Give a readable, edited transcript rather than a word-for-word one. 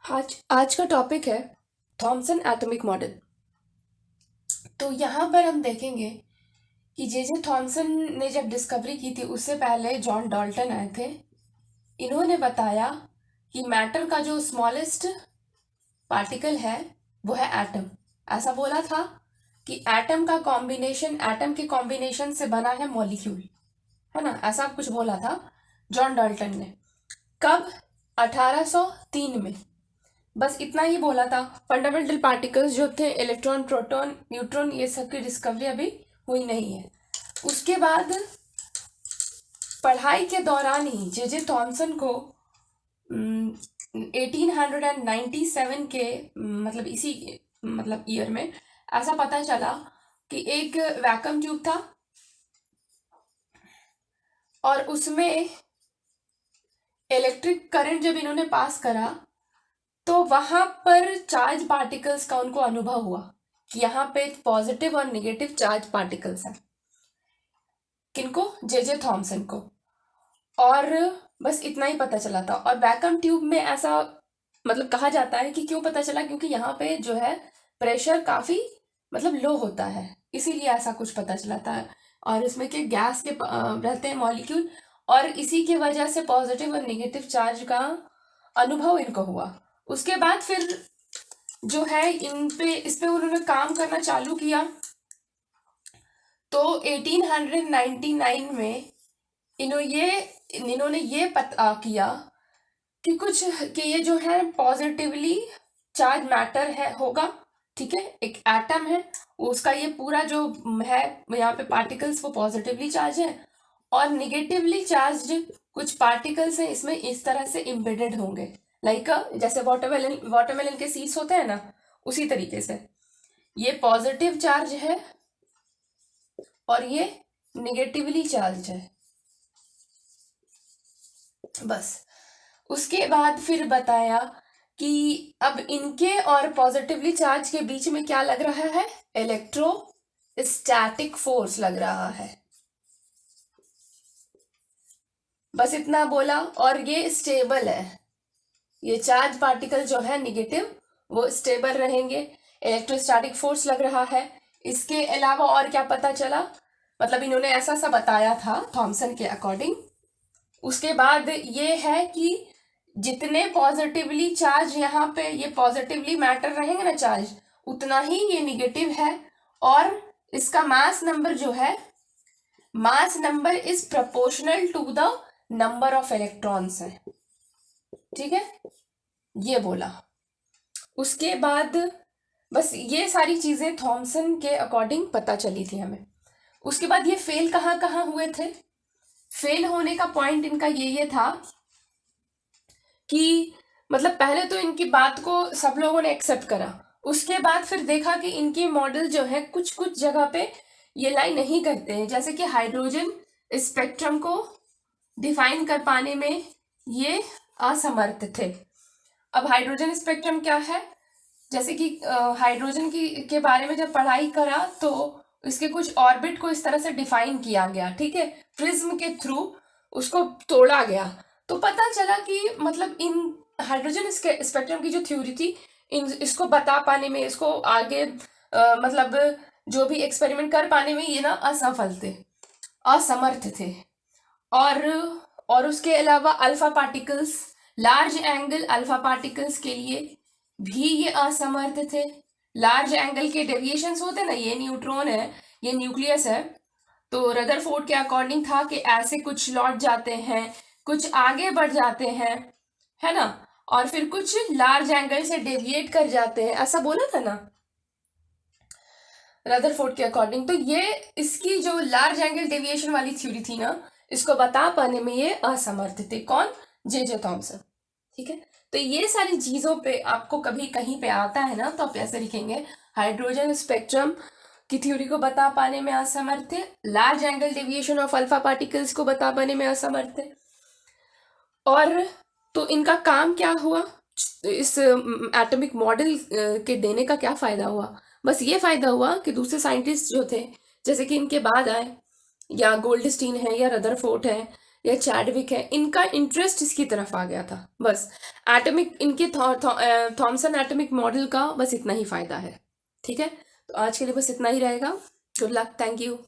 आज आज का टॉपिक है थॉमसन एटॉमिक मॉडल। तो यहाँ पर हम देखेंगे कि जे जे थॉमसन ने जब डिस्कवरी की थी उससे पहले जॉन डाल्टन आए थे। इन्होंने बताया कि मैटर का जो स्मॉलेस्ट पार्टिकल है वो है एटम। ऐसा बोला था कि एटम के कॉम्बिनेशन से बना है मॉलिक्यूल, है ना। ऐसा कुछ बोला था जॉन डाल्टन ने। कब? 1803 में। बस इतना ही बोला था। फंडामेंटल पार्टिकल्स जो थे इलेक्ट्रॉन, प्रोटॉन, न्यूट्रॉन, ये सब की डिस्कवरी अभी हुई नहीं है। उसके बाद पढ़ाई के दौरान ही जे जे थॉमसन को 1897 के मतलब इसी मतलब ईयर में ऐसा पता चला कि एक वैक्यूम ट्यूब था और उसमें इलेक्ट्रिक करंट जब इन्होंने पास करा तो वहां पर चार्ज पार्टिकल्स का उनको अनुभव हुआ कि यहाँ पे पॉजिटिव और निगेटिव चार्ज पार्टिकल्स हैं। किनको? जे जे थॉमसन को। और बस इतना ही पता चला था। और वैक्यूम ट्यूब में ऐसा मतलब कहा जाता है कि क्यों पता चला, क्योंकि यहाँ पे जो है प्रेशर काफी मतलब लो होता है, इसीलिए ऐसा कुछ पता चला था। और इसमें के गैस के रहते हैं मॉलिक्यूल, और इसी की वजह से पॉजिटिव और नेगेटिव चार्ज का अनुभव इनको हुआ। उसके बाद फिर जो है इस पे उन्होंने काम करना चालू किया। तो 1899 में इन्होंने ये पता किया कि ये जो है पॉजिटिवली चार्ज मैटर है होगा। ठीक है, एक एटम है, उसका ये पूरा जो है यहाँ पे पार्टिकल्स वो पॉजिटिवली चार्ज है, और निगेटिवली चार्ज्ड कुछ पार्टिकल्स हैं इसमें इस तरह से इम्बेडेड होंगे। लाइक जैसे वाटरमेलन के सीड्स होते हैं ना, उसी तरीके से ये पॉजिटिव चार्ज है और ये निगेटिवली चार्ज है। बस उसके बाद फिर बताया कि अब इनके और पॉजिटिवली चार्ज के बीच में क्या लग रहा है? इलेक्ट्रोस्टैटिक फोर्स लग रहा है। बस इतना बोला। और ये स्टेबल है, ये चार्ज पार्टिकल जो है निगेटिव वो स्टेबल रहेंगे। इलेक्ट्रोस्टैटिक फोर्स लग रहा है। इसके अलावा और क्या पता चला, मतलब इन्होंने ऐसा सा बताया था थॉमसन के अकॉर्डिंग। उसके बाद ये है कि जितने पॉजिटिवली चार्ज यहाँ पे ये पॉजिटिवली मैटर रहेंगे ना चार्ज, उतना ही ये निगेटिव है। और इसका मास नंबर जो है, mass number is proportional to the number of electrons है। ठीक है, ये बोला। उसके बाद बस ये सारी चीजें थॉमसन के अकॉर्डिंग पता चली थी हमें। उसके बाद ये फेल कहाँ कहाँ हुए थे? फेल होने का पॉइंट इनका ये था कि मतलब पहले तो इनकी बात को सब लोगों ने एक्सेप्ट करा। उसके बाद फिर देखा कि इनके मॉडल जो है कुछ कुछ जगह पे ये लाई नहीं करते हैं, जैसे कि हाइड्रोजन स्पेक्ट्रम को डिफाइन कर पाने में ये असमर्थ थे। अब हाइड्रोजन स्पेक्ट्रम क्या है? जैसे कि हाइड्रोजन की के बारे में जब पढ़ाई करा तो इसके कुछ ऑर्बिट को इस तरह से डिफाइन किया गया, ठीक है, प्रिज्म के थ्रू उसको तोड़ा गया। तो पता चला कि मतलब इन हाइड्रोजन स्पेक्ट्रम की जो थ्योरी थी, इसको बता पाने में, इसको आगे मतलब जो भी एक्सपेरिमेंट कर पाने में ये ना असफल थे, असमर्थ थे। और उसके अलावा alpha particles, large angle alpha particles के लिए भी ये असमर्थ थे। लार्ज एंगल के डेविएशंस होते हैं ना, ये न्यूट्रॉन है, ये न्यूक्लियस है। तो रदरफोर्ड के अकॉर्डिंग था कि ऐसे कुछ लौट जाते हैं, कुछ आगे बढ़ जाते हैं, है ना, और फिर कुछ लार्ज एंगल से डेविएट कर जाते हैं, ऐसा बोला था ना रदरफोर्ड के अकॉर्डिंग। तो ये इसकी जो लार्ज एंगल डेविएशन वाली थ्योरी थी ना, इसको बता पाने में ये असमर्थ थे। कौन? जे जे थॉमसन। ठीक है, तो ये सारी चीजों पे आपको कभी कहीं पे आता है ना, तो आप ऐसे लिखेंगे हाइड्रोजन स्पेक्ट्रम की थ्योरी को बता पाने में असमर्थ थे, large angle deviation of alpha particles को बता पाने में असमर्थ थे। और तो इनका काम क्या हुआ? इस एटॉमिक मॉडल के देने का क्या फायदा हुआ? बस ये फायदा हुआ कि दूसरे साइंटिस्ट जो थे, जैसे कि इनके बाद आए, या गोल्डस्टीन है या रदरफोर्ड है या चैडविक है, इनका इंटरेस्ट इसकी तरफ आ गया था। बस एटॉमिक इनके थॉमसन एटॉमिक मॉडल का बस इतना ही फायदा है। ठीक है, तो आज के लिए बस इतना ही रहेगा। Good luck, thank you.